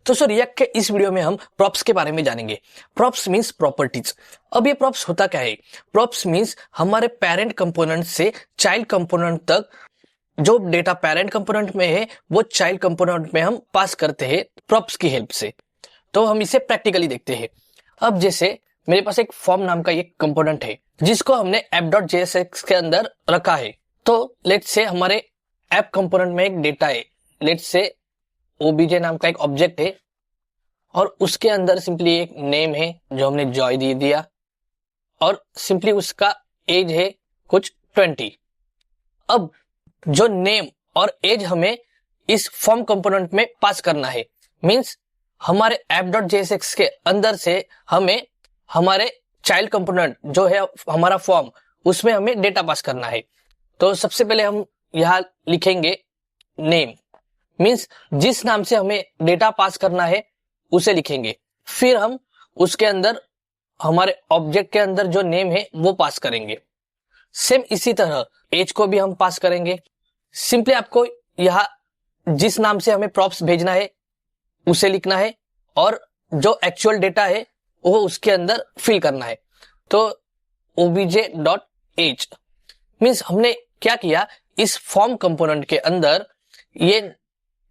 तो sir react के इस वीडियो में हम प्रॉप्स के बारे में जानेंगे। Props means properties. अब ये प्रॉप्स होता क्या है? प्रॉप्स मींस हमारे पेरेंट कंपोनेंट से चाइल्ड कंपोनेंट तक जो डेटा पेरेंट कंपोनेंट में है वो चाइल्ड कंपोनेंट में हम पास करते हैं प्रॉप्स की हेल्प से। तो हम इसे प्रैक्टिकली देखते हैं। अब जैसे मेरे पास एक फॉर्म नाम का एक कंपोनेंट है जिसको हमने app.jsx के अंदर रखा है। तो लेट्स से हमारे ऐप कंपोनेंट में एक डेटा है, लेट्स से obj नाम का एक ऑब्जेक्ट है और उसके अंदर सिंपली एक नेम है जो हमने जॉय दे दिया और सिंपली उसका एज है कुछ 20। अब जो नेम और एज हमें इस फॉर्म कंपोनेंट में पास करना है, मींस हमारे app.jsx के अंदर से हमें हमारे चाइल्ड कंपोनेंट जो है हमारा फॉर्म, उसमें हमें डेटा पास करना है। तो सबसे पहले हम यहां लिखेंगे नेम, मींस जिस नाम से हमें डेटा पास करना है उसे लिखेंगे। फिर हम उसके अंदर हमारे ऑब्जेक्ट के अंदर जो नेम है वो पास करेंगे। सेम इसी तरह एज को भी हम पास करेंगे। सिंपली आपको यहाँ जिस नाम से हमें प्रॉप्स भेजना है उसे लिखना है और जो एक्चुअल डेटा है वो उसके अंदर फिल करना है। तो obj.age मींस हमने क्या किया, इस फॉर्म कंपोनेंट के अंदर ये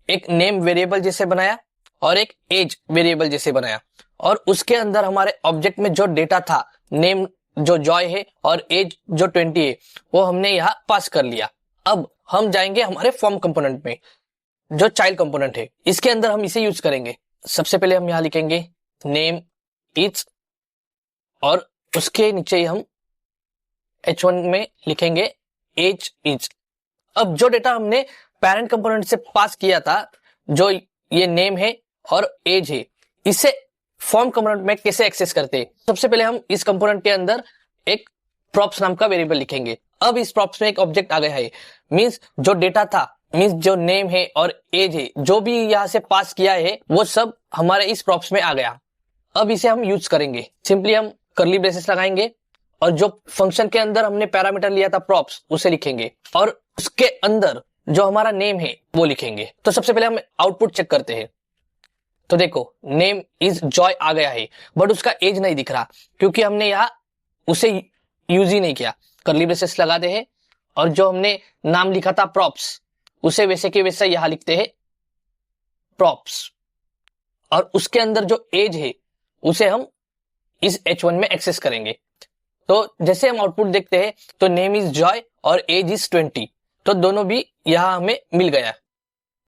एक नेम वेरिएबल जैसे बनाया और एक एज वेरिएबल जैसे बनाया और उसके अंदर हमारे ऑब्जेक्ट में जो डेटा था, नेम जो जॉय है और एज जो 20 है, वो हमने यहाँ पास कर लिया। अब हम जाएंगे हमारे फॉर्म कंपोनेंट में जो चाइल्ड कंपोनेंट है, इसके अंदर हम इसे यूज करेंगे। सबसे पहले हम यहाँ लिखेंगे नेम इज और उसके नीचे हम h1 में लिखेंगे एज इज। अब जो डेटा हमने पेरेंट कंपोनेंट से पास किया था, जो ये नेम है और एज है, इसे फॉर्म कंपोनेंट में कैसे एक्सेस करते हैं? सबसे पहले हम इस कंपोनेंट के अंदर एक प्रॉप्स नाम का वेरिएबल लिखेंगे। अब इस प्रॉप्स में एक ऑब्जेक्ट आ गया है, मींस जो डेटा था, मींस जो नेम है और एज है, जो भी यहाँ से पास किया है वो सब हमारे इस प्रॉप्स में आ गया। अब इसे हम यूज करेंगे। सिंपली हम कर्ली ब्रेसेस लगाएंगे और जो फंक्शन के अंदर हमने पैरामीटर लिया था प्रॉप्स, उसे लिखेंगे और उसके अंदर जो हमारा नेम है वो लिखेंगे। तो सबसे पहले हम आउटपुट चेक करते हैं। तो देखो नेम इज जॉय आ गया है, बट उसका एज नहीं दिख रहा क्योंकि हमने यहाँ उसे यूज ही नहीं किया। कर्ली ब्रेसेस लगाते हैं और जो हमने नाम लिखा था प्रॉप्स, उसे वैसे के वैसे यहां लिखते हैं प्रॉप्स और उसके अंदर जो एज है उसे हम इस h1 में एक्सेस करेंगे। तो जैसे हम आउटपुट देखते हैं तो नेम इज जॉय और एज इज 20, तो दोनों भी यहां हमें मिल गया।